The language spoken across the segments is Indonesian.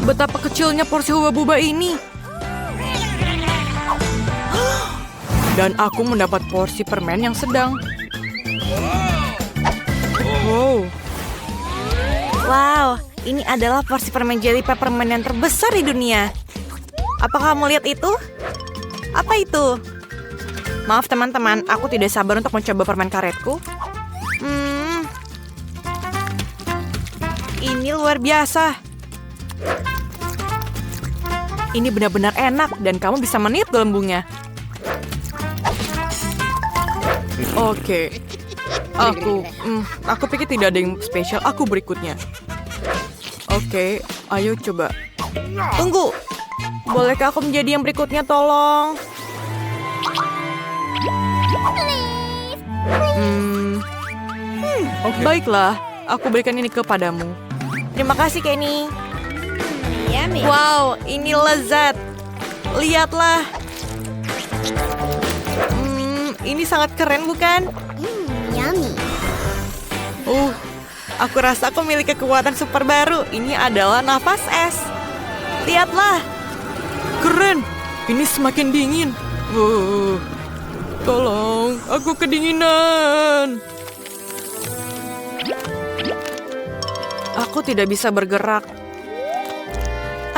Betapa kecilnya porsi huba-buba ini. Dan aku mendapat porsi permen yang sedang. Wow. Wow, ini adalah porsi permen jelly peppermint yang terbesar di dunia. Apakah kamu lihat itu? Apa itu? Maaf teman-teman, aku tidak sabar untuk mencoba permen karetku. Ini luar biasa. Ini benar-benar enak dan kamu bisa meniup gelembungnya. Oke. Aku pikir tidak ada yang spesial. Aku berikutnya. Oke, ayo coba. Tunggu. Bolehkah aku menjadi yang berikutnya, tolong? Baiklah, aku berikan ini kepadamu. Terima kasih, Kenny. Wow, ini lezat. Lihatlah. Ini sangat keren, bukan? Aku rasa aku memiliki kekuatan super baru. Ini adalah nafas es. Lihatlah. Keren. Ini semakin dingin. Tolong, aku kedinginan. Aku tidak bisa bergerak.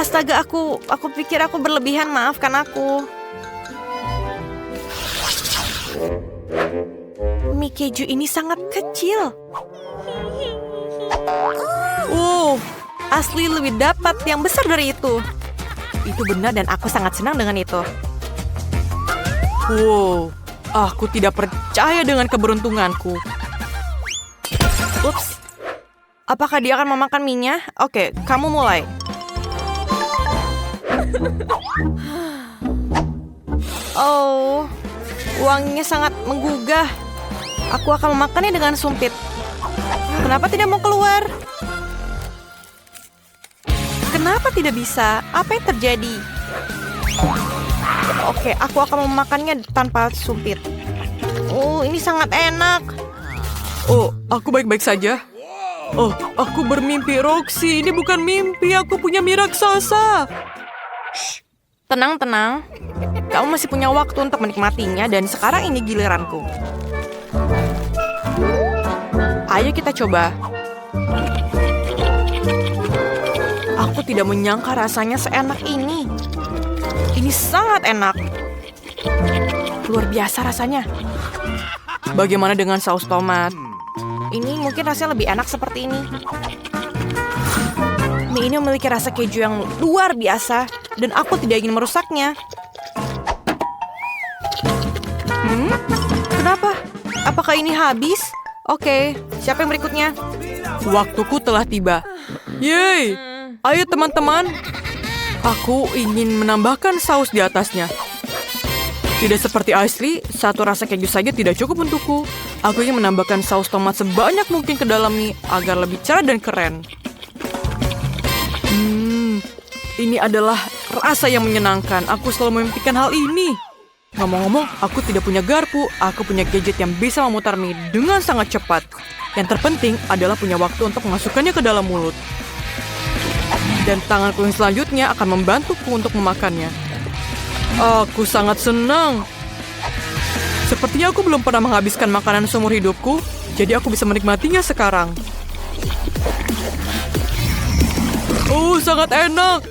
Astaga, aku pikir aku berlebihan. Maafkan aku. Mie keju ini sangat kecil. Asli lebih dapat yang besar dari itu. Itu benar dan aku sangat senang dengan itu. Wow, aku tidak percaya dengan keberuntunganku. Ups. Apakah dia akan memakan mie-nya? Oke, kamu mulai. Wanginya sangat menggugah. Aku akan memakannya dengan sumpit. Kenapa tidak mau keluar? Kenapa tidak bisa? Apa yang terjadi? Oke, aku akan memakannya tanpa sumpit. Ini sangat enak. Aku baik-baik saja. Aku bermimpi, Roxy. Ini bukan mimpi, aku punya mie raksasa. Tenang. Kamu masih punya waktu untuk menikmatinya dan sekarang ini giliranku. Ayo kita coba. Aku tidak menyangka rasanya seenak ini. Ini sangat enak. Luar biasa rasanya. Bagaimana dengan saus tomat? Ini mungkin rasanya lebih enak seperti ini. Mie ini memiliki rasa keju yang luar biasa dan aku tidak ingin merusaknya. Kenapa? Apakah ini habis? Oke, siapa yang berikutnya? Waktuku telah tiba. Yeay! Ayo teman-teman. Aku ingin menambahkan saus di atasnya. Tidak seperti Ashley, satu rasa keju saja tidak cukup untukku. Aku ingin menambahkan saus tomat sebanyak mungkin ke dalam mie agar lebih cerah dan keren. Ini adalah rasa yang menyenangkan. Aku selalu memimpikan hal ini. Ngomong-ngomong, aku tidak punya garpu. Aku punya gadget yang bisa memutar mie dengan sangat cepat. Yang terpenting adalah punya waktu untuk memasukkannya ke dalam mulut. Dan tanganku yang selanjutnya akan membantuku untuk memakannya. Aku sangat senang. Sepertinya aku belum pernah menghabiskan makanan seumur hidupku, jadi aku bisa menikmatinya sekarang. Sangat enak.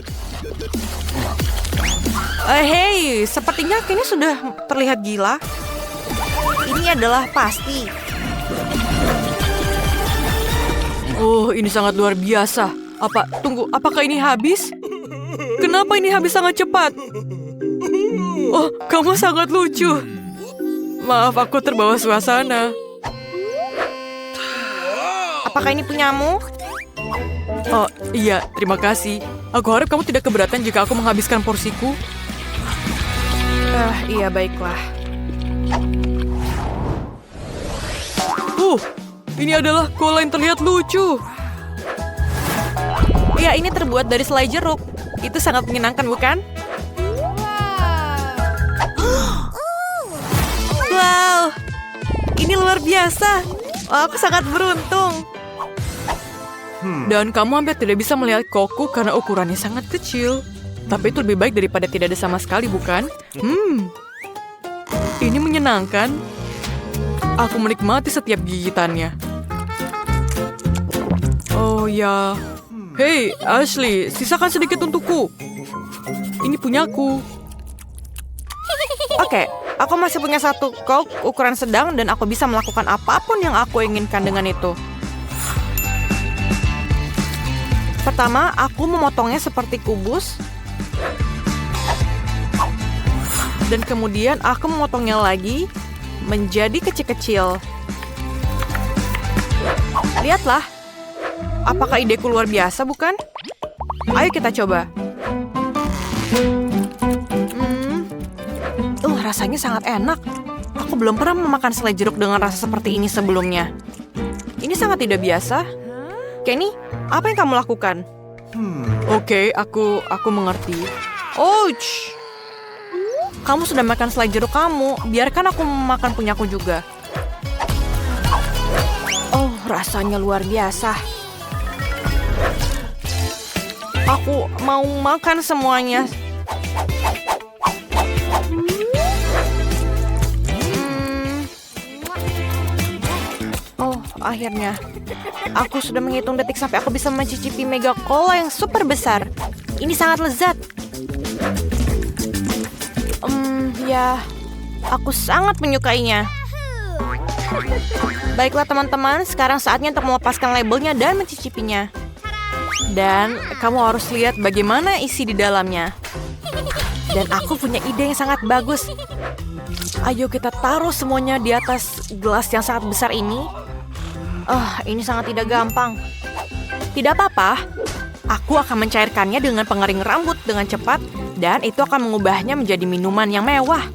Hei, sepertinya kayaknya sudah terlihat gila. Ini adalah pasti. Ini sangat luar biasa. Tunggu, apakah ini habis? Kenapa ini habis sangat cepat? Kamu sangat lucu. Maaf, aku terbawa suasana. Apakah ini punyamu? Iya, terima kasih. Aku harap kamu tidak keberatan jika aku menghabiskan porsiku. Iya, baiklah. Ini adalah cola yang terlihat lucu. Ya, ini terbuat dari selai jeruk. Itu sangat menyenangkan, bukan? Wow, ini luar biasa. Aku sangat beruntung. Dan kamu hampir tidak bisa melihat koko karena ukurannya sangat kecil. Tapi itu lebih baik daripada tidak ada sama sekali, bukan? Ini menyenangkan. Aku menikmati setiap gigitannya. Oh ya. Hei, Ashley, sisakan sedikit untukku. Ini punyaku. Oke, aku masih punya satu Coke ukuran sedang dan aku bisa melakukan apapun yang aku inginkan dengan itu. Pertama, aku memotongnya seperti kubus. Dan kemudian aku memotongnya lagi menjadi kecil-kecil. Lihatlah. Apakah ideku luar biasa, bukan? Ayo kita coba. Rasanya sangat enak. Aku belum pernah memakan selai jeruk dengan rasa seperti ini sebelumnya. Ini sangat tidak biasa. Kenny, apa yang kamu lakukan? Oke, aku mengerti. Ouch! Kamu sudah makan selai jeruk kamu. Biarkan aku makan punyaku juga. Oh, rasanya luar biasa. Aku mau makan semuanya. Oh, akhirnya. Aku sudah menghitung detik sampai aku bisa mencicipi mega cola yang super besar. Ini sangat lezat. Ya, aku sangat menyukainya. Baiklah teman-teman, sekarang saatnya untuk melepaskan labelnya dan mencicipinya. Dan kamu harus lihat bagaimana isi di dalamnya. Dan aku punya ide yang sangat bagus. Ayo kita taruh semuanya di atas gelas yang sangat besar ini. Ini sangat tidak gampang. Tidak apa-apa. Aku akan mencairkannya dengan pengering rambut dengan cepat. Dan itu akan mengubahnya menjadi minuman yang mewah.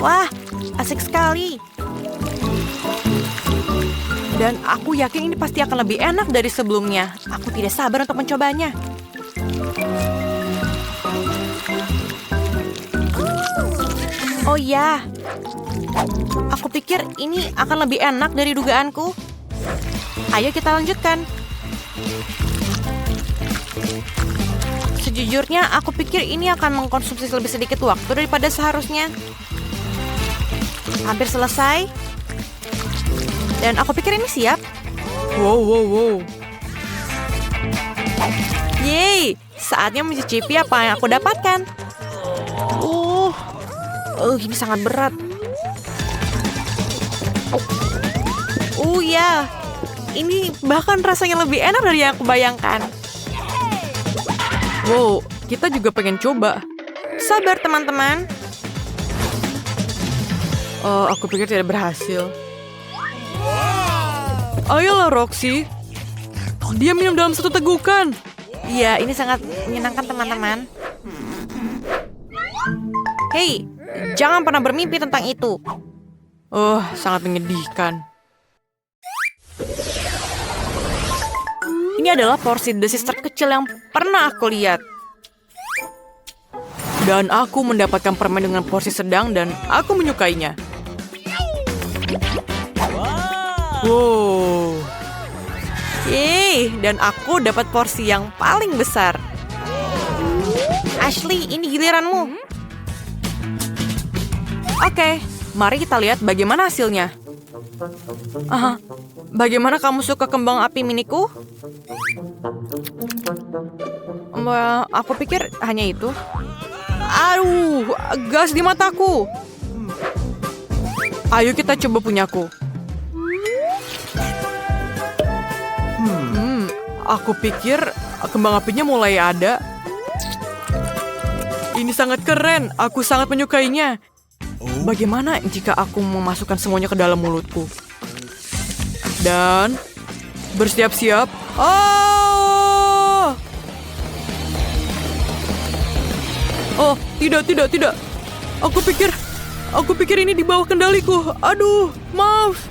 Wah, asik sekali. Dan aku yakin ini pasti akan lebih enak dari sebelumnya. Aku tidak sabar untuk mencobanya. Oh ya, aku pikir ini akan lebih enak dari dugaanku. Ayo kita lanjutkan. Sejujurnya, aku pikir ini akan mengkonsumsi lebih sedikit waktu daripada seharusnya. Hampir selesai. Dan aku pikir ini siap. Wow. Yeay, saatnya mencicipi apa yang aku dapatkan. Ini sangat berat. Ya, ini bahkan rasanya lebih enak dari yang aku bayangkan. Wow, kita juga pengen coba. Sabar teman-teman. Aku pikir tidak berhasil. Ayolah Roxy. Dia minum dalam satu tegukan. Iya, ini sangat menyenangkan teman-teman. Hei, jangan pernah bermimpi tentang itu. Sangat menyedihkan. Ini adalah porsi desis terkecil yang pernah aku lihat. Dan aku mendapatkan permen dengan porsi sedang dan aku menyukainya. Wow. Yeay, dan aku dapat porsi yang paling besar. Ashley, ini giliranmu. Oke, mari kita lihat bagaimana hasilnya. Bagaimana kamu suka kembang api miniku? Aku pikir hanya itu. Aduh, gas di mataku. Ayo kita coba punyaku. Aku pikir kembang apinya mulai ada. Ini sangat keren, aku sangat menyukainya. Bagaimana jika aku memasukkan semuanya ke dalam mulutku? Dan bersiap-siap. Tidak. Aku pikir ini di bawah kendaliku. Aduh, maaf.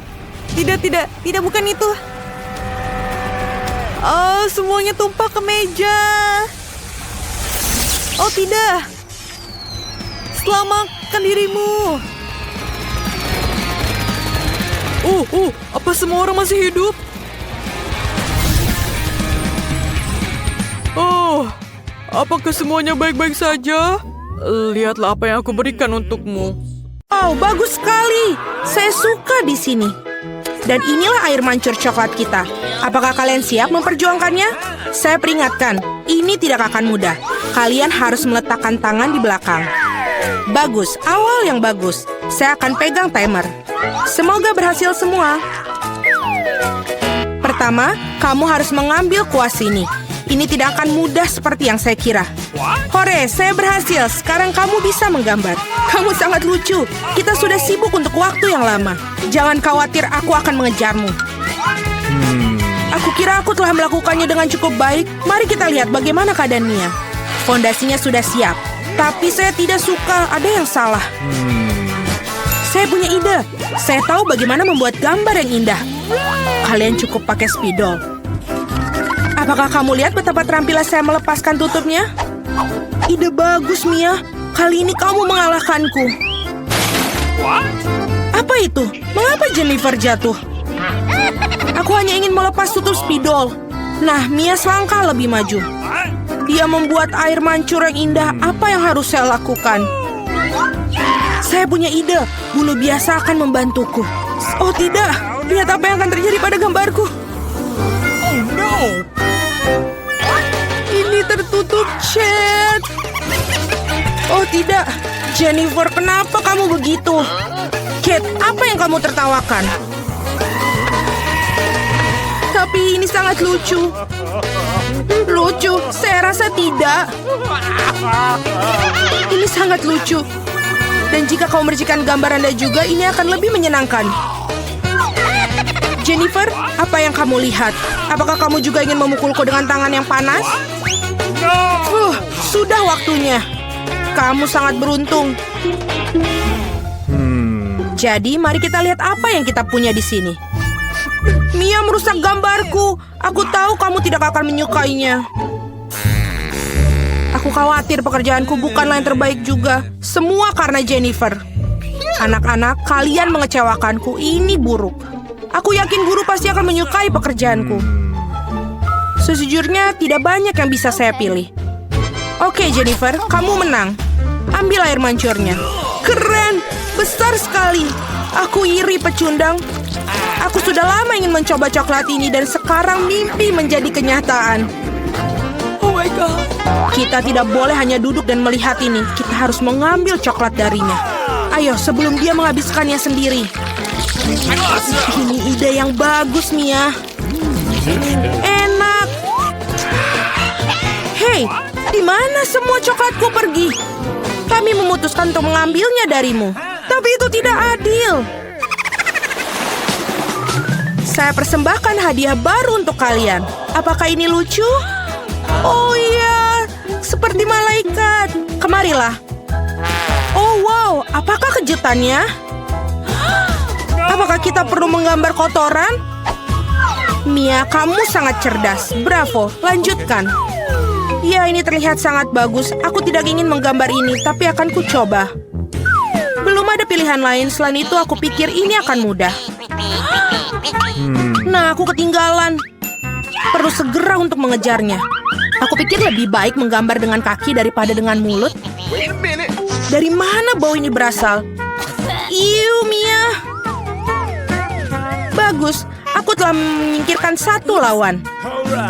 Tidak, bukan itu. Semuanya tumpah ke meja. Oh, tidak. Selamatkan dirimu. Apa semua orang masih hidup? apakah semuanya baik-baik saja? Lihatlah apa yang aku berikan untukmu. Oh, bagus sekali. Saya suka di sini. Dan inilah air mancur coklat kita. Apakah kalian siap memperjuangkannya? Saya peringatkan, ini tidak akan mudah. Kalian harus meletakkan tangan di belakang. Bagus, awal yang bagus. Saya akan pegang timer. Semoga berhasil semua. Pertama, kamu harus mengambil kuas ini. Ini tidak akan mudah seperti yang saya kira. Hore, saya berhasil. Sekarang kamu bisa menggambar. Kamu sangat lucu. Kita sudah sibuk untuk waktu yang lama. Jangan khawatir, aku akan mengejarmu. Aku kira aku telah melakukannya dengan cukup baik. Mari kita lihat bagaimana keadaan Mia. Fondasinya sudah siap. Tapi saya tidak suka, ada yang salah. Saya punya ide. Saya tahu bagaimana membuat gambar yang indah. Kalian cukup pakai spidol. Apakah kamu lihat betapa terampilnya saya melepaskan tutupnya? Ide bagus, Mia. Kali ini kamu mengalahkanku. Apa itu? Mengapa Jennifer jatuh? Aku hanya ingin melepas tutup spidol. Nah, Mia selangkah lebih maju. Dia membuat air mancur yang indah. Apa yang harus saya lakukan? Saya punya ide. Bulu biasa akan membantuku. Oh tidak, lihat apa yang akan terjadi pada gambarku. Oh no. Ini tertutup cat. Oh tidak, Jennifer, kenapa kamu begitu? Kate, apa yang kamu tertawakan? Tapi ini sangat lucu. Lucu? Saya rasa tidak. Ini sangat lucu. Dan jika kau mercikan gambar Anda juga, ini akan lebih menyenangkan. Jennifer, apa yang kamu lihat? Apakah kamu juga ingin memukulku dengan tangan yang panas? Sudah waktunya. Kamu sangat beruntung. Jadi, mari kita lihat apa yang kita punya di sini. Mia merusak gambarku. Aku tahu kamu tidak akan menyukainya. Aku khawatir pekerjaanku bukanlah yang terbaik juga. Semua karena Jennifer. Anak-anak, kalian mengecewakanku. Ini buruk. Aku yakin guru pasti akan menyukai pekerjaanku. Sejujurnya, tidak banyak yang bisa saya pilih. Oke, Jennifer, kamu menang. Ambil air mancurnya. Keren, besar sekali. Aku iri, pecundang. Aku sudah lama ingin mencoba coklat ini dan sekarang mimpi menjadi kenyataan. Oh my God. Kita tidak boleh hanya duduk dan melihat ini. Kita harus mengambil coklat darinya. Ayo, sebelum dia menghabiskannya sendiri. Ini ide yang bagus, Mia. Enak. Hei, di mana semua coklatku pergi? Kami memutuskan untuk mengambilnya darimu. Tapi itu tidak adil. Saya persembahkan hadiah baru untuk kalian. Apakah ini lucu? Oh iya, seperti malaikat. Kemarilah. Oh wow, apakah kejutannya? Apakah kita perlu menggambar kotoran? Mia, kamu sangat cerdas. Bravo, lanjutkan. Ya, ini terlihat sangat bagus. Aku tidak ingin menggambar ini, tapi akan ku coba. Belum ada pilihan lain. Selain itu, aku pikir ini akan mudah. Nah, aku ketinggalan. Perlu segera untuk mengejarnya. Aku pikir lebih baik menggambar dengan kaki daripada dengan mulut. Dari mana bau ini berasal? Iu, Mia. Bagus, aku telah menyingkirkan satu lawan.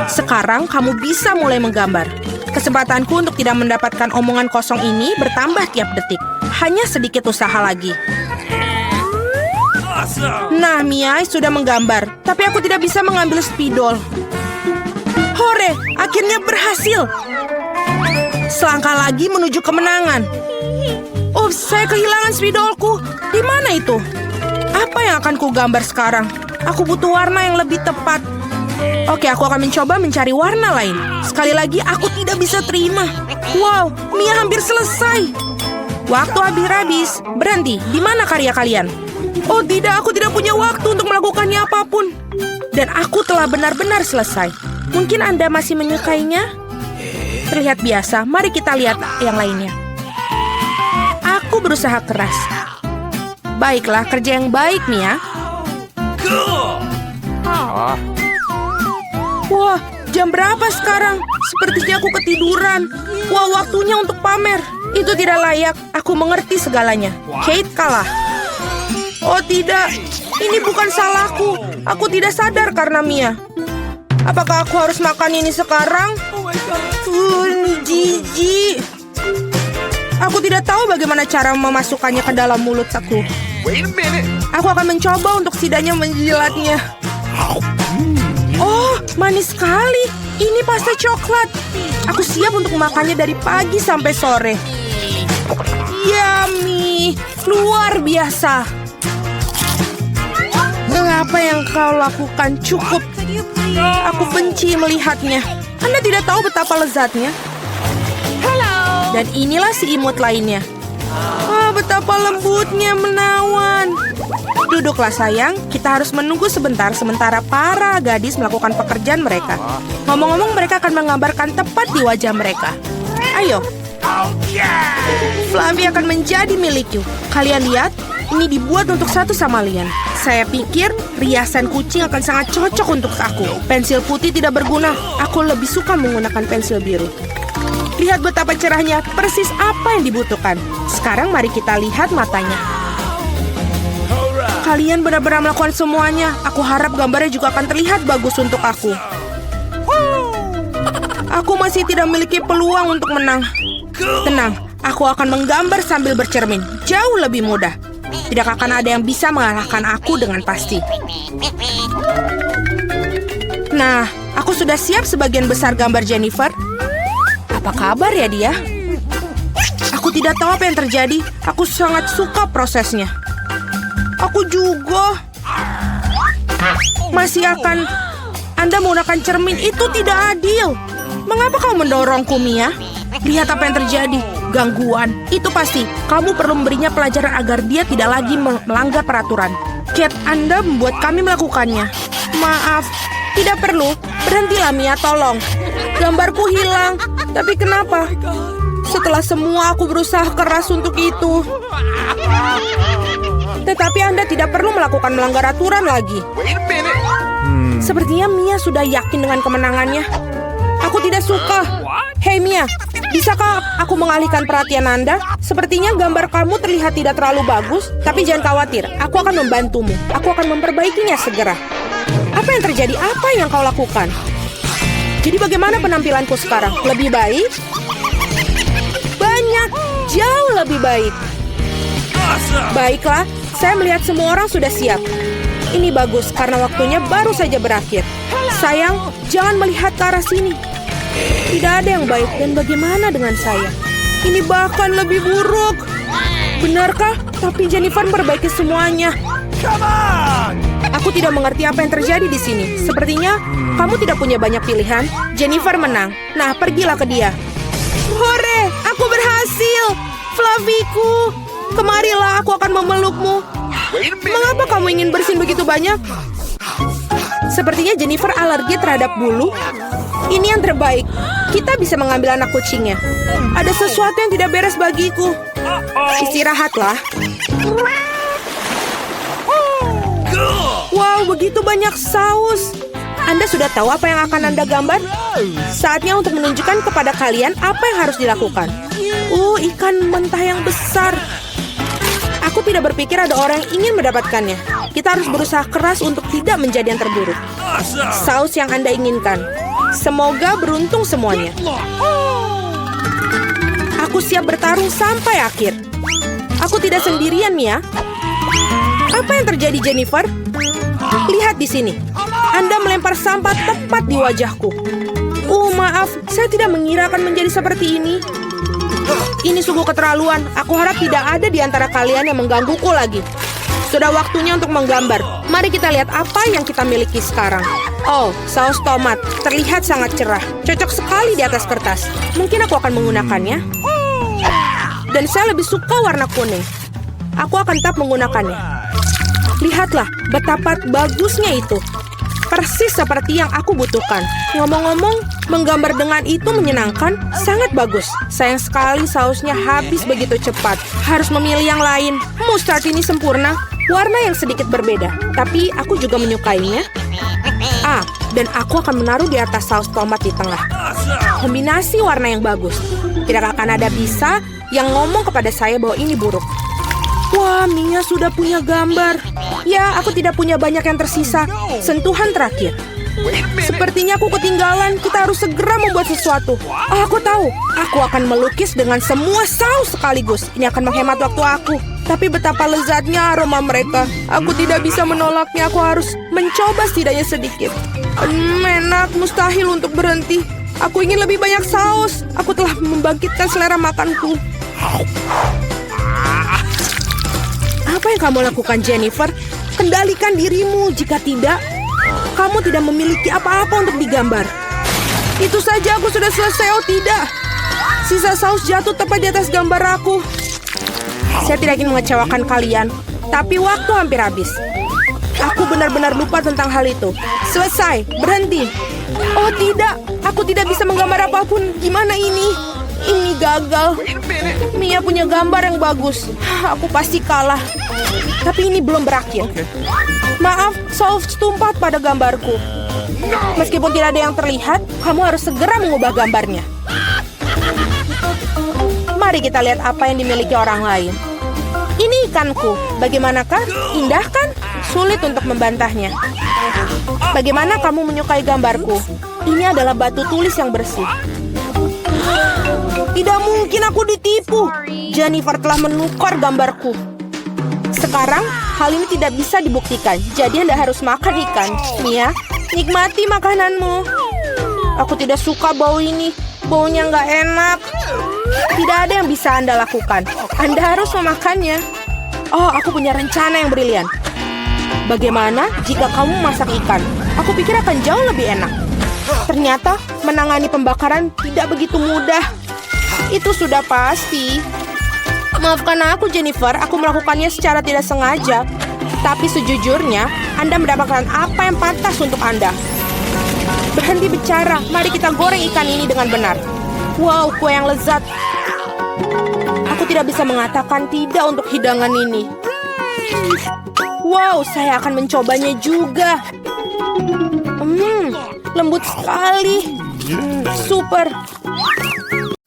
Sekarang kamu bisa mulai menggambar. Kesempatanku untuk tidak mendapatkan omongan kosong ini bertambah tiap detik. Hanya sedikit usaha lagi. Nah, Mia sudah menggambar, tapi aku tidak bisa mengambil spidol. Hore, akhirnya berhasil. Selangkah lagi menuju kemenangan. Oh, saya kehilangan spidolku. Di mana itu? Apa yang akan ku gambar sekarang? Aku butuh warna yang lebih tepat. Oke, aku akan mencoba mencari warna lain. Sekali lagi, aku tidak bisa terima. Wow, Mia hampir selesai. Waktu habis. Berhenti, di mana karya kalian? Oh tidak, aku tidak punya waktu untuk melakukannya apapun. Dan aku telah benar-benar selesai. Mungkin Anda masih menyukainya? Terlihat biasa, mari kita lihat yang lainnya. Aku berusaha keras. Baiklah, kerja yang baik, Mia. Wah, Jam berapa sekarang? Sepertinya aku ketiduran. Wah, waktunya untuk pamer. Itu tidak layak. Aku mengerti segalanya. Kate kalah. Oh tidak, ini bukan salahku. Aku tidak sadar karena Mia. Apakah aku harus makan ini sekarang? Jijik. Aku tidak tahu bagaimana cara memasukkannya ke dalam mulut aku. Aku akan mencoba untuk setidaknya menjilatnya. Oh, manis sekali. Ini pasta coklat. Aku siap untuk makannya dari pagi sampai sore. Yummy, luar biasa. Apa yang kau lakukan cukup. Aku benci melihatnya. Anda tidak tahu betapa lezatnya. Dan inilah si imut lainnya. Betapa lembutnya menawan. Duduklah sayang, kita harus menunggu sebentar sementara para gadis melakukan pekerjaan mereka. Ngomong-ngomong, mereka akan menggambarkan tepat di wajah mereka. Ayo. Fluffy akan menjadi milikku. Kalian lihat, ini dibuat untuk satu sama lain. Saya pikir riasan kucing akan sangat cocok untuk aku. Pensil putih tidak berguna. Aku lebih suka menggunakan pensil biru. Lihat betapa cerahnya, persis apa yang dibutuhkan. Sekarang mari kita lihat matanya. Kalian benar-benar melakukan semuanya. Aku harap gambarnya juga akan terlihat bagus untuk aku. Aku masih tidak memiliki peluang untuk menang. Tenang, aku akan menggambar sambil bercermin. Jauh lebih mudah. Tidak akan ada yang bisa mengalahkan aku dengan pasti. Nah, aku sudah siap sebagian besar gambar Jennifer. Apa kabar ya dia? Aku tidak tahu apa yang terjadi. Aku sangat suka prosesnya. Aku juga. Masih akan Anda menggunakan cermin itu tidak adil. Mengapa kau mendorongku, Mia? Lihat apa yang terjadi. Gangguan. Itu pasti. Kamu perlu memberinya pelajaran agar dia tidak lagi melanggar peraturan. Kate, Anda membuat kami melakukannya. Maaf. Tidak perlu. Berhentilah, Mia, tolong. Gambarku hilang. Tapi kenapa? Setelah semua aku berusaha keras untuk itu. Tetapi Anda tidak perlu melakukan melanggar aturan lagi. Sepertinya Mia sudah yakin dengan kemenangannya. Aku tidak suka. Hei Mia, bisakah aku mengalihkan perhatian Anda? Sepertinya gambar kamu terlihat tidak terlalu bagus. Tapi jangan khawatir, aku akan membantumu. Aku akan memperbaikinya segera. Apa yang terjadi? Apa yang kau lakukan? Jadi bagaimana penampilanku sekarang? Lebih baik? Banyak, jauh lebih baik. Baiklah, saya melihat semua orang sudah siap. Ini bagus karena waktunya baru saja berakhir. Sayang, jangan melihat ke arah sini. Tidak ada yang baik dan bagaimana dengan saya? Ini bahkan lebih buruk. Benarkah? Tapi Jennifer memperbaiki semuanya. Aku tidak mengerti apa yang terjadi di sini. Sepertinya kamu tidak punya banyak pilihan. Jennifer menang. Nah, pergilah ke dia. Hore, aku berhasil. Fluffyku, kemarilah, aku akan memelukmu. Mengapa kamu ingin bersin begitu banyak? Sepertinya Jennifer alergi terhadap bulu. Ini yang terbaik. Kita bisa mengambil anak kucingnya. Ada sesuatu yang tidak beres bagiku. Istirahatlah. Wow, begitu banyak saus. Anda sudah tahu apa yang akan Anda gambar? Saatnya untuk menunjukkan kepada kalian apa yang harus dilakukan. Ikan mentah yang besar. Aku tidak berpikir ada orang yang ingin mendapatkannya. Kita harus berusaha keras untuk tidak menjadi yang terburuk. Saus yang Anda inginkan. Semoga beruntung semuanya. Aku siap bertarung sampai akhir. Aku tidak sendirian, Mia. Apa yang terjadi, Jennifer? Lihat di sini. Anda melempar sampah tepat di wajahku. Maaf, saya tidak mengira akan menjadi seperti ini. Ini sungguh keterlaluan. Aku harap tidak ada di antara kalian yang menggangguku lagi. Sudah waktunya untuk menggambar. Mari kita lihat apa yang kita miliki sekarang. Saus tomat. Terlihat sangat cerah. Cocok sekali di atas kertas. Mungkin aku akan menggunakannya. Dan saya lebih suka warna kuning. Aku akan tetap menggunakannya. Lihatlah betapa bagusnya itu. Persis seperti yang aku butuhkan. Ngomong-ngomong, menggambar dengan itu menyenangkan, sangat bagus. Sayang sekali sausnya habis begitu cepat. Harus memilih yang lain. Mustard ini sempurna. Warna yang sedikit berbeda, tapi aku juga menyukainya. Dan aku akan menaruh di atas saus tomat di tengah. Kombinasi warna yang bagus. Tidak akan ada bisa yang ngomong kepada saya bahwa ini buruk. Wah, Mia sudah punya gambar. Ya, aku tidak punya banyak yang tersisa. Sentuhan terakhir. Sepertinya aku ketinggalan. Kita harus segera membuat sesuatu. Oh, aku tahu. Aku akan melukis dengan semua saus sekaligus. Ini akan menghemat waktu aku. Tapi betapa lezatnya aroma mereka. Aku tidak bisa menolaknya. Aku harus mencoba setidaknya sedikit. Enak, mustahil untuk berhenti. Aku ingin lebih banyak saus. Aku telah membangkitkan selera makanku. Apa yang kamu lakukan, Jennifer? Kendalikan dirimu. Jika tidak, kamu tidak memiliki apa-apa untuk digambar. Itu saja, aku sudah selesai. Oh tidak, sisa saus jatuh tepat di atas gambar aku. Saya tidak ingin mengecewakan kalian, tapi waktu hampir habis. Aku benar-benar lupa tentang hal itu. Selesai, berhenti. Oh tidak, aku tidak bisa menggambar apapun. Gimana ini? Ini gagal. Mia punya gambar yang bagus. Aku pasti kalah. Tapi ini belum berakhir. Maaf, saus tumpah pada gambarku. Meskipun tidak ada yang terlihat, kamu harus segera mengubah gambarnya. Mari kita lihat apa yang dimiliki orang lain. Ini ikanku. Bagaimanakah? Indah kan? Sulit untuk membantahnya. Bagaimana kamu menyukai gambarku? Ini adalah batu tulis yang bersih. Tidak mungkin aku ditipu. Jennifer telah menukar gambarku. Sekarang, hal ini tidak bisa dibuktikan. Jadi Anda harus makan ikan. Mia, nikmati makananmu. Aku tidak suka bau ini. Baunya nggak enak. Tidak ada yang bisa Anda lakukan. Anda harus memakannya. Oh, aku punya rencana yang brilian. Bagaimana jika kamu masak ikan? Aku pikir akan jauh lebih enak. Ternyata menangani pembakaran tidak begitu mudah. Itu sudah pasti. Maafkan aku, Jennifer. Aku melakukannya secara tidak sengaja. Tapi sejujurnya, Anda mendapatkan apa yang pantas untuk Anda. Berhenti bicara. Mari kita goreng ikan ini dengan benar. Wow, kue yang lezat. Aku tidak bisa mengatakan tidak untuk hidangan ini. Wow, saya akan mencobanya juga. Lembut sekali. Super.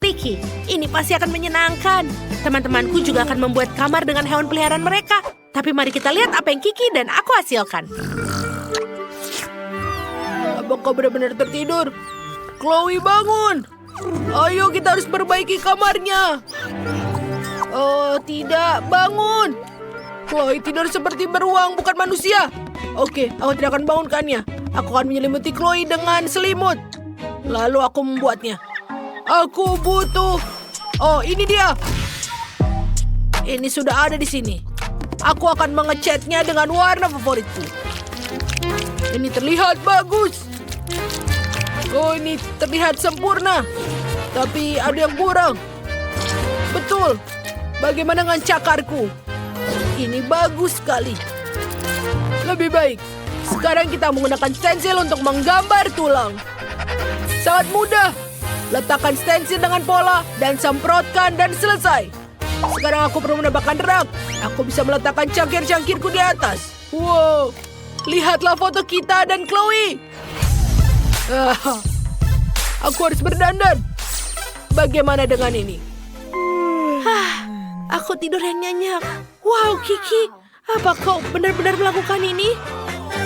Ricky, ini pasti akan menyenangkan. Teman-temanku juga akan membuat kamar dengan hewan peliharaan mereka. Tapi mari kita lihat apa yang Kiki dan aku hasilkan. Apakah benar-benar tertidur? Chloe, bangun! Ayo, kita harus perbaiki kamarnya. Oh, tidak. Bangun! Chloe tidur seperti beruang, bukan manusia. Oke, aku tidak akan bangunkannya. Aku akan menyelimuti Chloe dengan selimut. Lalu aku membuatnya. Aku butuh... Oh, ini dia. Ini sudah ada di sini. Aku akan mengecatnya dengan warna favoritku. Ini terlihat bagus. Oh, ini terlihat sempurna. Tapi ada yang kurang. Betul. Bagaimana dengan cakarku? Ini bagus sekali. Lebih baik. Sekarang kita menggunakan stensil untuk menggambar tulang. Sangat mudah. Letakkan stensil dengan pola dan semprotkan dan selesai. Sekarang aku perlu menambahkan rak. Aku bisa meletakkan cangkir-cangkirku di atas. Wow. Lihatlah foto kita dan Chloe. Aku harus berdandan. Bagaimana dengan ini? Aku tidur yang nyenyak. Wow, Kiki. Apa kau benar-benar melakukan ini?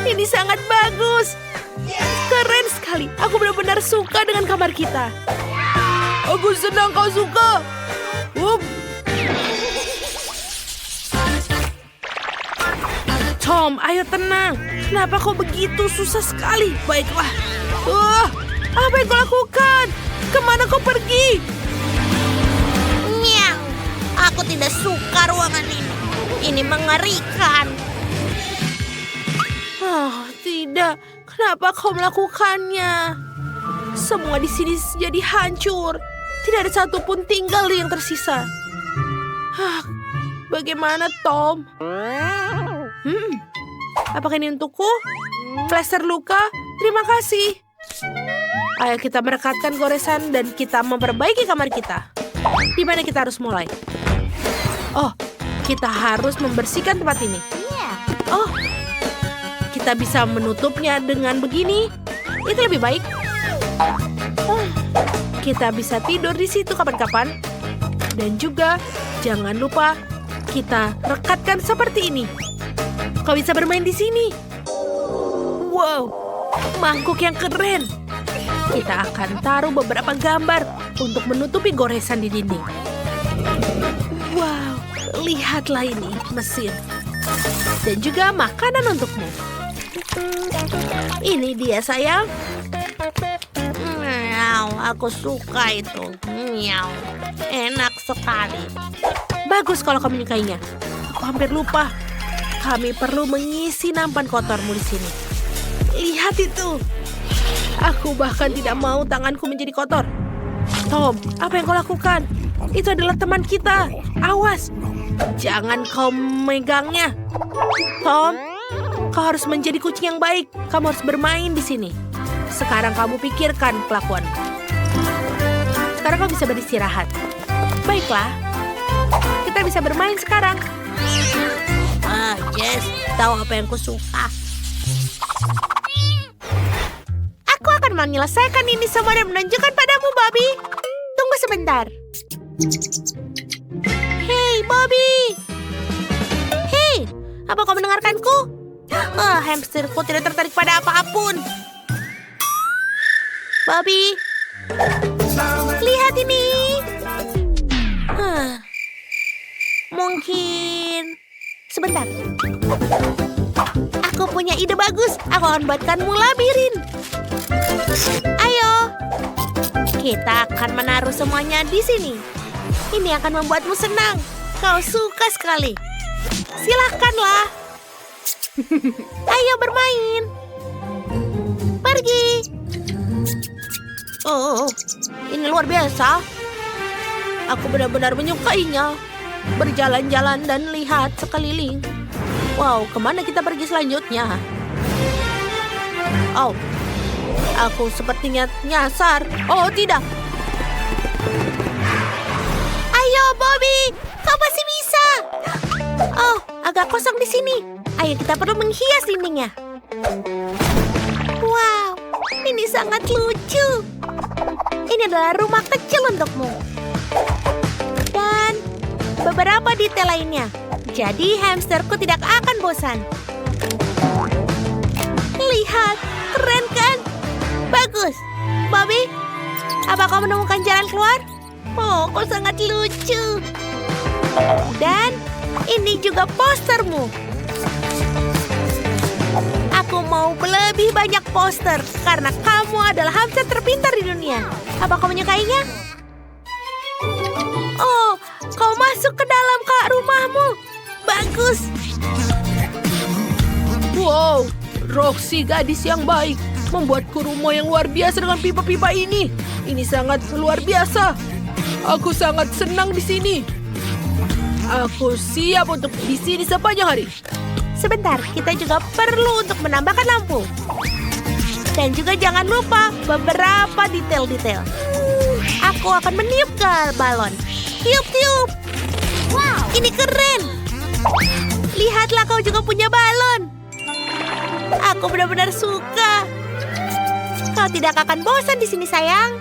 Ini sangat bagus. Keren sekali. Aku benar-benar suka dengan kamar kita. Aku senang kau suka. Tom, ayo tenang. Kenapa kau begitu susah sekali? Baiklah. Apa yang kau lakukan? Kemana kau pergi? Miau. Aku tidak suka ruangan ini. Ini mengerikan. Oh, tidak. Kenapa kau melakukannya? Semua di sini jadi hancur. Tidak ada satupun tinggal yang tersisa. Bagaimana, Tom? Apakah ini untukku? Plester luka? Terima kasih. Ayo kita merekatkan goresan dan kita memperbaiki kamar kita. Di mana kita harus mulai? Oh, kita harus membersihkan tempat ini. Oh, kita bisa menutupnya dengan begini. itu lebih baik. Kita bisa tidur di situ kapan-kapan. Dan juga, jangan lupa kita rekatkan seperti ini. Kau bisa bermain di sini. Wow, mangkuk yang keren. Kita akan taruh beberapa gambar untuk menutupi goresan di dinding. Wow, lihatlah ini mesin. Dan juga makanan untukmu. Ini dia sayang. Aku suka itu. Enak sekali. Bagus kalau kau menyukainya. Aku hampir lupa. Kami perlu mengisi nampan kotormu di sini. Lihat itu. Aku bahkan tidak mau tanganku menjadi kotor. Tom, apa yang kau lakukan? Itu adalah teman kita. Awas. Jangan kau megangnya. Tom, kau harus menjadi kucing yang baik. Kamu harus bermain di sini. Sekarang kamu pikirkan kelakuan. Sekarang kau bisa beristirahat. Baiklah. Kita bisa bermain sekarang. Jess, tahu apa yang kusuka? Aku akan menyelesaikan ini semua dan menunjukkan padamu, Bobby. Tunggu sebentar. Hei, Bobby. Hei, apa kau mendengarkanku? Hamsterku tidak tertarik pada apapun. Bobby, lihat ini. Mungkin sebentar. Aku punya ide bagus. Aku akan buatkanmu labirin. Ayo. Kita akan menaruh semuanya di sini. Ini akan membuatmu senang. Kau suka sekali. Silahkanlah. Ayo bermain. Pergi. Oh, ini luar biasa. Aku benar-benar menyukainya. Berjalan-jalan dan lihat sekeliling. Wow, kemana kita pergi selanjutnya? Oh, aku sepertinya nyasar. Oh, tidak. Ayo, Bobby. Kau pasti bisa. Oh, agak kosong di sini. Ayo, kita perlu menghias dindingnya. Wow, ini sangat lucu. Ini adalah rumah kecil untukmu. Dan beberapa detail lainnya. Jadi hamsterku tidak akan bosan. Lihat, keren kan? Bagus. Bobby, apa kau menemukan jalan keluar? Oh, kau sangat lucu. Dan ini juga postermu. Aku mau lebih banyak poster karena kamu adalah hamster terpintar di dunia. Apa kau menyukainya? Oh, kau masuk ke dalam rumahmu. Bagus. Wow, Roxy gadis yang baik. Membuatku rumah yang luar biasa dengan pipa-pipa ini. Ini sangat luar biasa. Aku sangat senang di sini. Aku siap untuk di sini sepanjang hari. Sebentar, kita juga perlu untuk menambahkan lampu. Dan juga jangan lupa beberapa detail-detail. Aku akan meniup ke balon. Tiup-tiup. Wow, ini keren. Lihatlah, kau juga punya balon. Aku benar-benar suka. Kau tidak akan bosan di sini, sayang.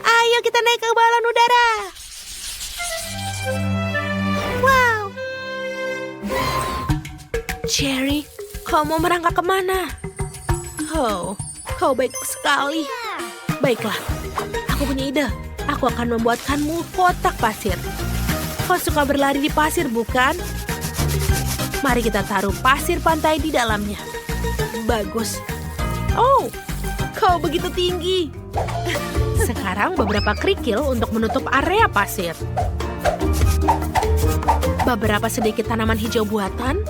Ayo kita naik ke balon udara. Wow. Cherry, kau mau merangkak kemana? Oh, kau baik sekali. Baiklah, aku punya ide. Aku akan membuatkanmu kotak pasir. Kau suka berlari di pasir, bukan? Mari kita taruh pasir pantai di dalamnya. Bagus. Oh, kau begitu tinggi. Sekarang beberapa kerikil untuk menutup area pasir. Beberapa sedikit tanaman hijau buatan.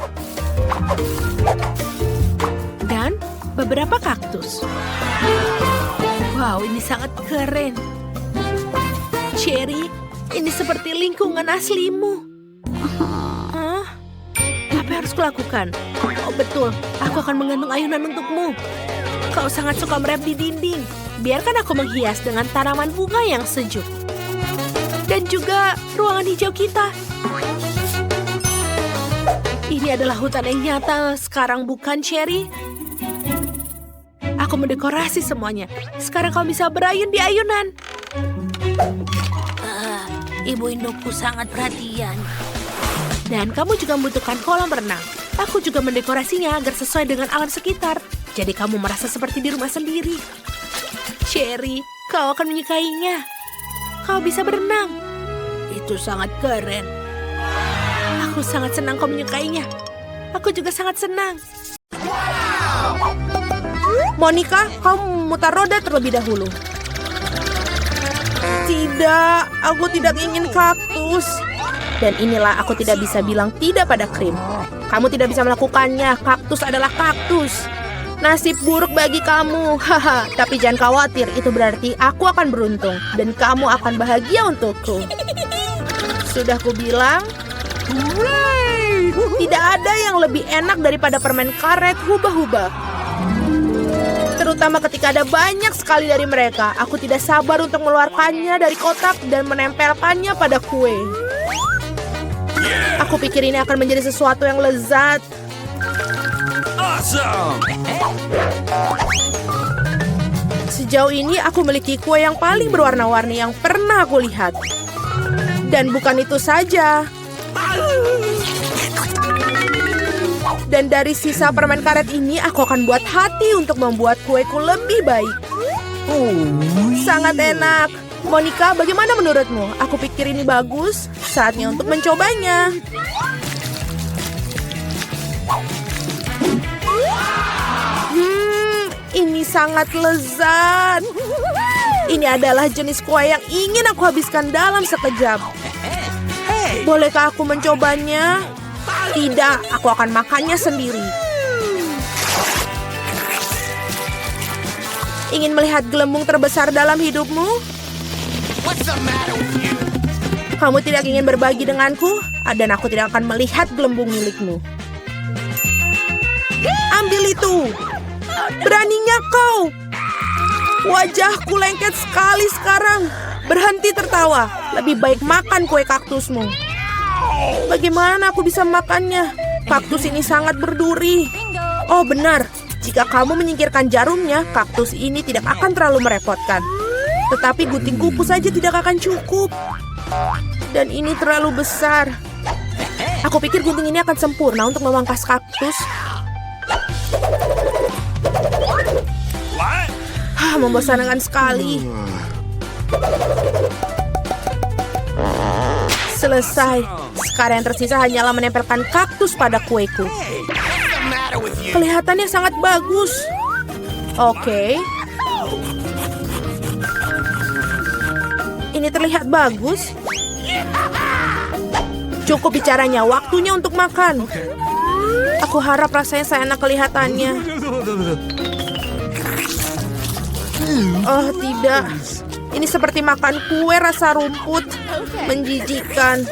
Dan beberapa kaktus. Wow, ini sangat keren. Cherry, ini seperti lingkungan aslimu. Hah? Apa yang harus kulakukan? Oh, betul. Aku akan menggantung ayunan untukmu. Kau sangat suka merep di dinding. Biarkan aku menghias dengan tanaman bunga yang sejuk. Dan juga ruangan hijau kita. Ini adalah hutan yang nyata sekarang, bukan, Cherry? Aku mendekorasi semuanya. Sekarang kau bisa berayun di ayunan. Ibu indukku sangat perhatian. Dan kamu juga membutuhkan kolam renang. Aku juga mendekorasinya agar sesuai dengan alam sekitar. Jadi kamu merasa seperti di rumah sendiri. Cherry, kau akan menyukainya. Kau bisa berenang. Itu sangat keren. Aku sangat senang kau menyukainya. Aku juga sangat senang. Monica, kau memutar roda terlebih dahulu. Tidak, aku tidak ingin kaktus. Dan inilah aku tidak bisa bilang tidak pada krim. Kamu tidak bisa melakukannya, kaktus adalah kaktus. Nasib buruk bagi kamu, haha. Tapi jangan khawatir, itu berarti aku akan beruntung. Dan kamu akan bahagia untukku. Sudah kubilang, tidak ada yang lebih enak daripada permen karet hubah-hubah. Terutama ketika ada banyak sekali dari mereka. Aku tidak sabar untuk mengeluarkannya dari kotak dan menempelkannya pada kue. Aku pikir ini akan menjadi sesuatu yang lezat. Awesome! Sejauh ini aku memiliki kue yang paling berwarna-warni yang pernah aku lihat. Dan bukan itu saja. Dan dari sisa permen karet ini aku akan buat hati untuk membuat kueku lebih baik. Sangat enak. Monica, bagaimana menurutmu? Aku pikir ini bagus. Saatnya untuk mencobanya. Ini sangat lezat. Ini adalah jenis kue yang ingin aku habiskan dalam sekejap. Bolehkah aku mencobanya? Tidak, aku akan makannya sendiri. Ingin melihat gelembung terbesar dalam hidupmu? Kamu tidak ingin berbagi denganku? Dan aku tidak akan melihat gelembung milikmu. Ambil itu! Beraninya kau! Wajahku lengket sekali sekarang. Berhenti tertawa. Lebih baik makan kue kaktusmu. Bagaimana aku bisa makannya? Kaktus ini sangat berduri. Oh benar, jika kamu menyingkirkan jarumnya, kaktus ini tidak akan terlalu merepotkan. Tetapi gunting kuku saja tidak akan cukup. Dan ini terlalu besar. Aku pikir gunting ini akan sempurna untuk memangkas kaktus. Membosankan sekali. Selesai. Sekarang yang tersisa hanyalah menempelkan kaktus pada kueku. Kelihatannya sangat bagus. Oke. Ini terlihat bagus. Cukup bicaranya, waktunya untuk makan. Aku harap rasanya seenak kelihatannya. Oh tidak. Ini seperti makan kue rasa rumput. Menjijikkan.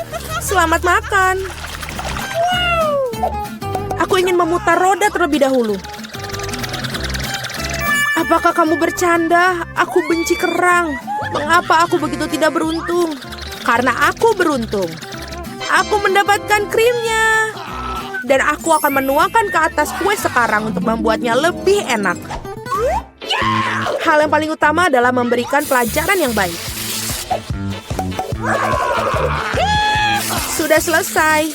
Selamat makan. Aku ingin memutar roda terlebih dahulu. Apakah kamu bercanda? Aku benci kerang. Mengapa aku begitu tidak beruntung? Karena aku beruntung. Aku mendapatkan krimnya. Dan aku akan menuangkan ke atas kue sekarang untuk membuatnya lebih enak. Hal yang paling utama adalah memberikan pelajaran yang baik. Sudah selesai.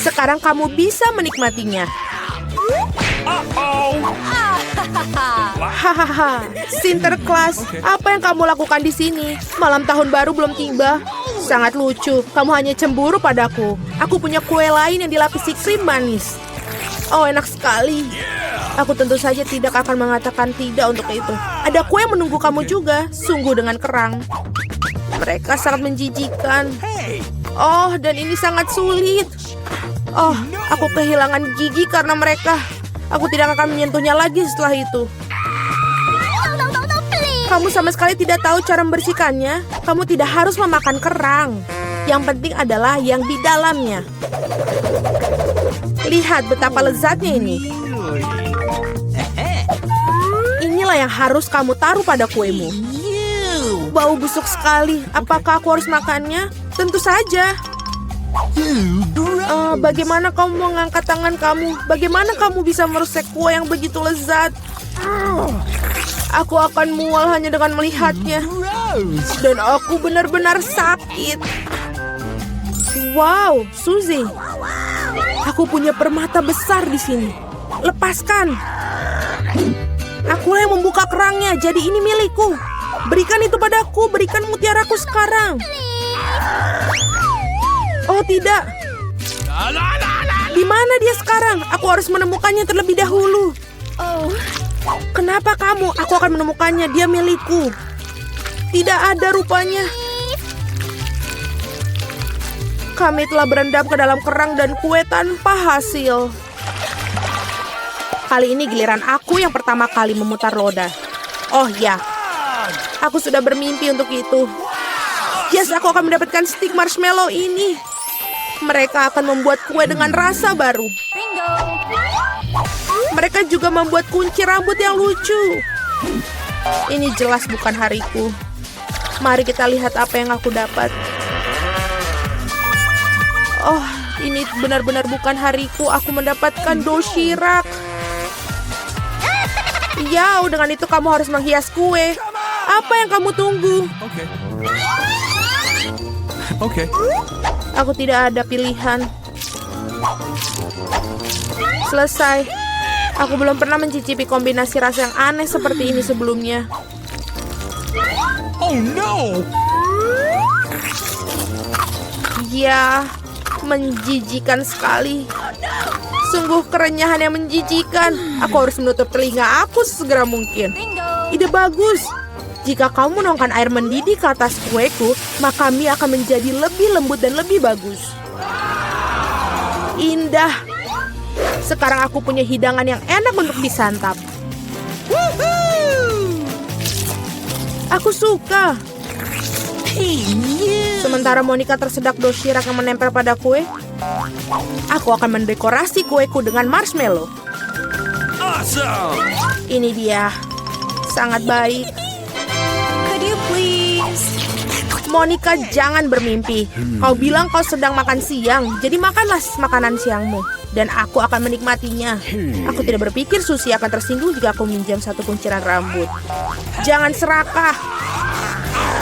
Sekarang kamu bisa menikmatinya. Hahaha, Sinterklas, apa yang kamu lakukan di sini? Malam tahun baru belum tiba. Sangat lucu, kamu hanya cemburu padaku. Aku punya kue lain yang dilapisi krim manis. Oh, enak sekali. Aku tentu saja tidak akan mengatakan tidak untuk itu. Ada kue yang menunggu kamu juga, sungguh dengan kerang. Mereka sangat menjijikan. Oh, dan ini sangat sulit. Oh, aku kehilangan gigi karena mereka. Aku tidak akan menyentuhnya lagi setelah itu. Kamu sama sekali tidak tahu cara membersihkannya. Kamu tidak harus memakan kerang. Yang penting adalah yang di dalamnya. Lihat betapa lezatnya ini. Inilah yang harus kamu taruh pada kuemu. Bau busuk sekali. Apakah aku harus makannya? Tentu saja. Bagaimana kamu mengangkat tangan kamu? Bagaimana kamu bisa merusak kue yang begitu lezat? Aku akan mual hanya dengan melihatnya. Dan aku benar-benar sakit. Wow, Suzy. Aku punya permata besar di sini. Lepaskan. Akulah yang membuka kerangnya, jadi ini milikku. Berikan itu padaku, berikan mutiaraku sekarang. Oh tidak. Di mana dia sekarang? Aku harus menemukannya terlebih dahulu. Kenapa kamu? Aku akan menemukannya, dia milikku. Tidak ada rupanya. Kami telah berendam ke dalam kerang dan kue tanpa hasil. Kali ini giliran aku yang pertama kali memutar roda. Oh ya, aku sudah bermimpi untuk itu. Yes, aku akan mendapatkan stik marshmallow ini. Mereka akan membuat kue dengan rasa baru. Mereka juga membuat kunci rambut yang lucu. Ini jelas bukan hariku. Mari kita lihat apa yang aku dapat. Oh, ini benar-benar bukan hariku. Aku mendapatkan doshirak. Ya, dengan itu kamu harus menghias kue. Apa yang kamu tunggu? Okay. Aku tidak ada pilihan. Selesai. Aku belum pernah mencicipi kombinasi rasa yang aneh seperti ini sebelumnya. Oh no! Ya, menjijikan sekali. Sungguh kerenyahan yang menjijikan. Aku harus menutup telinga aku sesegera mungkin. Ide bagus. Jika kamu menuangkan air mendidih ke atas kueku, maka mie akan menjadi lebih lembut dan lebih bagus. Indah. Sekarang aku punya hidangan yang enak untuk disantap. Aku suka. Sementara Monica tersedak doshirak yang menempel pada kue, aku akan mendekorasi kueku dengan marshmallow. Awesome! Ini dia. Sangat baik. Could you please? Monica, jangan bermimpi. Kau bilang kau sedang makan siang, jadi makanlah makanan siangmu. Dan aku akan menikmatinya. Aku tidak berpikir Suzy akan tersinggung jika aku minjam satu kunciran rambut. Jangan serakah.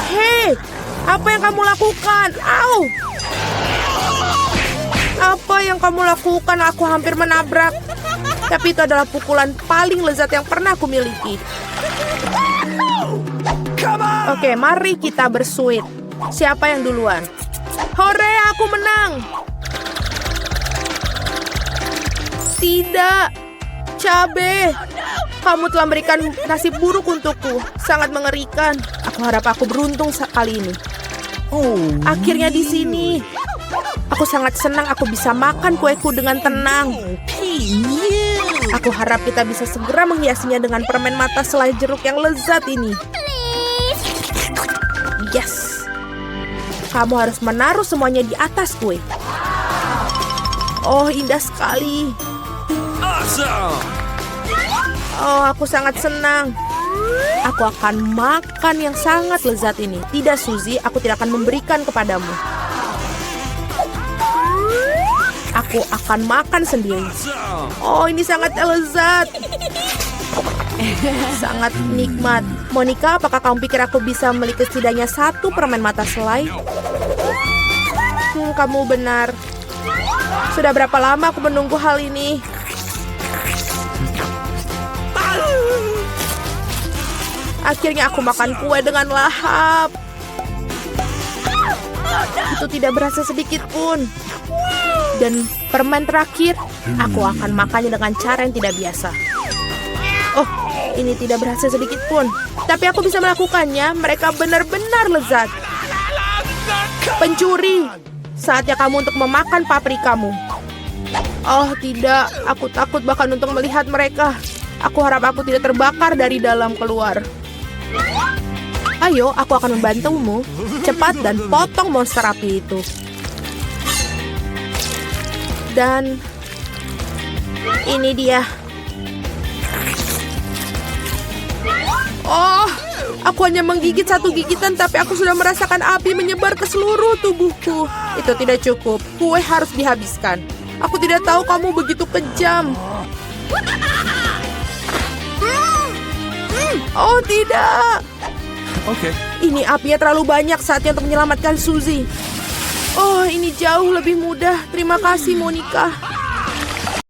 Hei, apa yang kamu lakukan? Au! Apa yang kamu lakukan? Aku hampir menabrak. Tapi itu adalah pukulan paling lezat yang pernah aku miliki. Oke, mari kita bersuit. Siapa yang duluan? Hore, aku menang! Tidak, Cabe. Kamu telah memberikan nasib buruk untukku. Sangat mengerikan. Aku harap aku beruntung kali ini. Akhirnya di sini. Aku sangat senang aku bisa makan kueku dengan tenang. Aku harap kita bisa segera menghiasinya dengan permen mata selai jeruk yang lezat ini. Yes. Kamu harus menaruh semuanya di atas kue. Oh, indah sekali. Awesome! Oh, aku sangat senang. Aku akan makan yang sangat lezat ini. Tidak, Suzy, aku tidak akan memberikan kepadamu. Aku akan makan sendiri. Oh, ini sangat lezat. Sangat nikmat. Monica, apakah kamu pikir aku bisa membeli setidaknya satu permen mata selai? Kamu benar. Sudah berapa lama aku menunggu hal ini? Akhirnya aku makan kue dengan lahap. Itu tidak berasa sedikit pun. Dan permen terakhir, aku akan makannya dengan cara yang tidak biasa. Oh, ini tidak berasa sedikit pun. Tapi aku bisa melakukannya. Mereka benar-benar lezat. Pencuri, saatnya kamu untuk memakan paprikamu. Oh tidak, aku takut bahkan untuk melihat mereka. Aku harap aku tidak terbakar dari dalam keluar. Ayo, aku akan membantumu. Cepat dan potong monster api itu. Dan ini dia. Oh, aku hanya menggigit satu gigitan, tapi aku sudah merasakan api menyebar ke seluruh tubuhku. Itu tidak cukup. Kue harus dihabiskan. Aku tidak tahu kamu begitu kejam. Oh tidak. Okay. Ini apinya terlalu banyak, saatnya untuk menyelamatkan Suzy. Oh, ini jauh lebih mudah. Terima kasih, Monica.